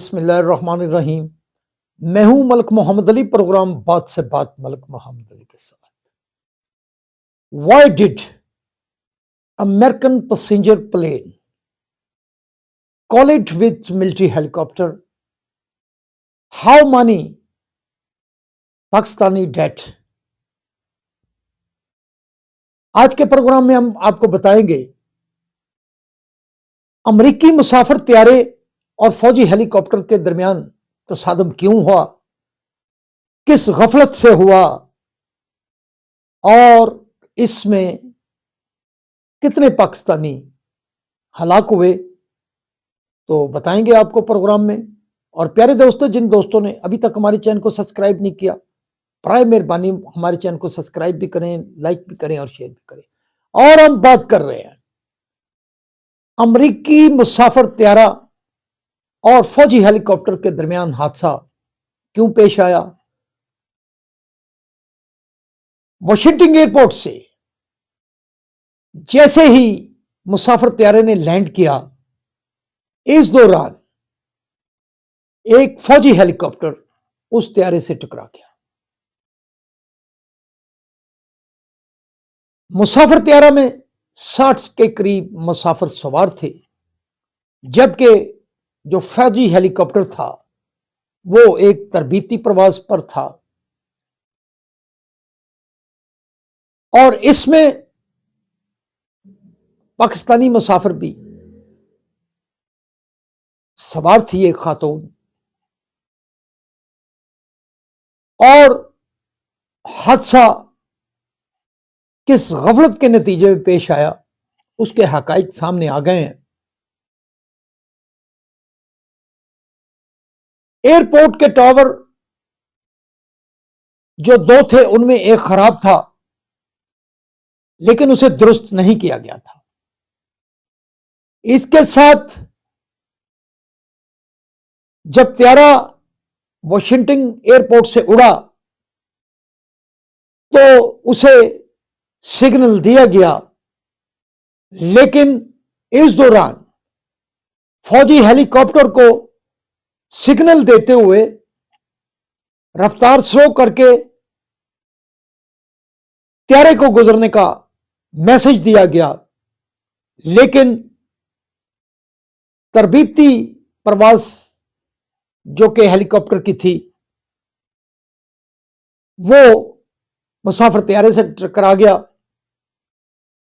बिस्मिल्लाहिर्रहमानिर्रहीम। मैं हूं मलिक मोहम्मद अली। प्रोग्राम बात से बात मलिक मोहम्मद अली के साथ। Why did American passenger plane collide with military helicopter? How many Pakistani death? आज के प्रोग्राम में हम आपको बताएंगे अमेरिकी मुसाफिर त्यारे और फौजी हेलीकॉप्टर के दरमियान तसादम क्यों हुआ, किस गफलत से हुआ और इसमें कितने पाकिस्तानी हलाक हुए, तो बताएंगे आपको प्रोग्राम में। और प्यारे दोस्तों, जिन दोस्तों ने अभी तक हमारे चैनल को सब्सक्राइब नहीं किया, प्राय मेहरबानी हमारे चैनल को सब्सक्राइब भी करें, लाइक भी करें और शेयर भी करें। और हम बात कर रहे हैं अमेरिकी मुसाफिर त्यारा और फौजी हेलीकॉप्टर के दरमियान हादसा क्यों पेश आया। वाशिंगटन एयरपोर्ट से जैसे ही मुसाफिर त्यारे ने लैंड किया, इस दौरान एक फौजी हेलीकॉप्टर उस त्यारे से टकरा गया। मुसाफिर त्यारा में 60 के करीब मुसाफिर सवार थे, जबकि जो फौजी हेलीकॉप्टर था वो एक तरबीती प्रवास पर था और इसमें पाकिस्तानी मुसाफिर भी सवार थी, एक खातून। और हादसा किस गफलत के नतीजे में पेश आया, उसके हकाइक सामने आ गए हैं। एयरपोर्ट के टावर जो दो थे उनमें एक खराब था, लेकिन उसे दुरुस्त नहीं किया गया था। इसके साथ जब त्यारा वाशिंगटन एयरपोर्ट से उड़ा तो उसे सिग्नल दिया गया, लेकिन इस दौरान फौजी हेलीकॉप्टर को सिग्नल देते हुए रफ्तार स्लो करके त्यारे को गुजरने का मैसेज दिया गया, लेकिन तरबीती प्रवास जो कि हेलीकॉप्टर की थी वो मुसाफिर त्यारे से टकरा गया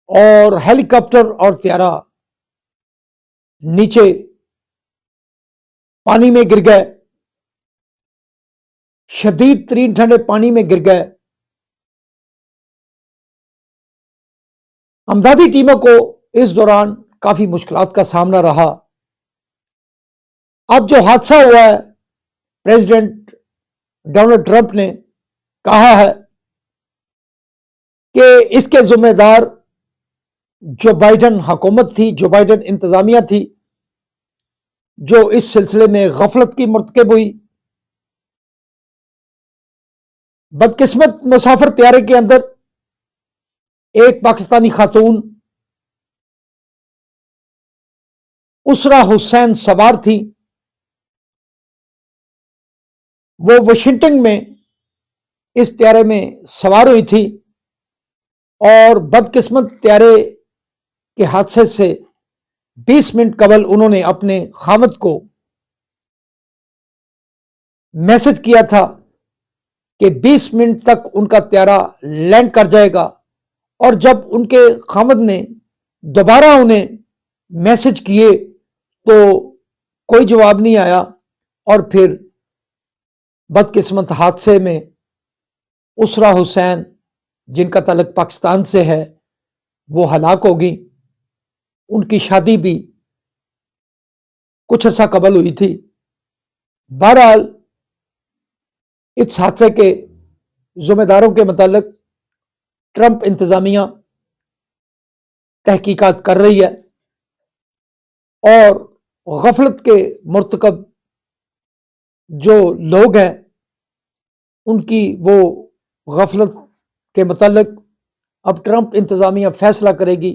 और हेलीकॉप्टर और त्यारा नीचे पानी में गिर गए, शदीद तरीन ठंडे पानी में गिर गए। अमदादी टीमों को इस दौरान काफी मुश्किलात का सामना रहा। अब जो हादसा हुआ है, प्रेसिडेंट डोनाल्ड ट्रंप ने कहा है कि इसके जिम्मेदार जो बाइडेन हुकूमत थी, जो बाइडेन इंतजामिया थी, जो इस सिलसिले में गफलत की मुर्तकब हुई। बदकिस्मत मुसाफिर त्यारे के अंदर एक पाकिस्तानी खातून उसरा हुसैन सवार थी। वो वाशिंगटन में इस त्यारे में सवार हुई थी और बदकिस्मत त्यारे के हादसे से 20 मिनट कबल उन्होंने अपने खामद को मैसेज किया था कि 20 मिनट तक उनका त्यारा लैंड कर जाएगा। और जब उनके खामद ने दोबारा उन्हें मैसेज किए तो कोई जवाब नहीं आया और फिर बदकिस्मत हादसे में उसरा हुसैन, जिनका ताल्लुक पाकिस्तान से है, वो हलाक होगी। उनकी शादी भी कुछ अर्सा कबल हुई थी। बहरहाल इस हादसे के जिम्मेदारों के मुतालिक ट्रंप इंतजामिया तहकीकात कर रही है और गफलत के मुर्तकब जो लोग हैं उनकी वो गफलत के मुतालिक अब ट्रंप इंतजामिया फैसला करेगी।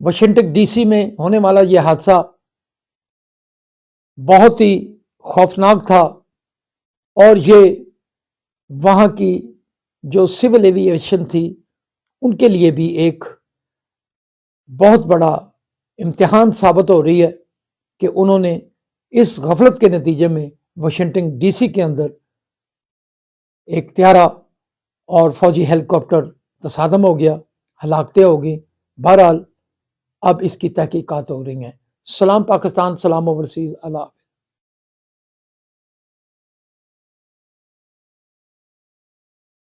वाशिंगटन डीसी में होने वाला यह हादसा बहुत ही खौफनाक था और ये वहाँ की जो सिविल एविएशन थी उनके लिए भी एक बहुत बड़ा इम्तिहान साबित हो रही है कि उन्होंने इस गफलत के नतीजे में वाशिंगटन डीसी के अंदर एक त्यारा और फौजी हेलीकॉप्टर तसादम हो गया, हलाकतें हो गई। बहरहाल अब इसकी तहकीकात हो रही हैं। सलाम पाकिस्तान, सलाम ओवरसीज़, अल्लाह।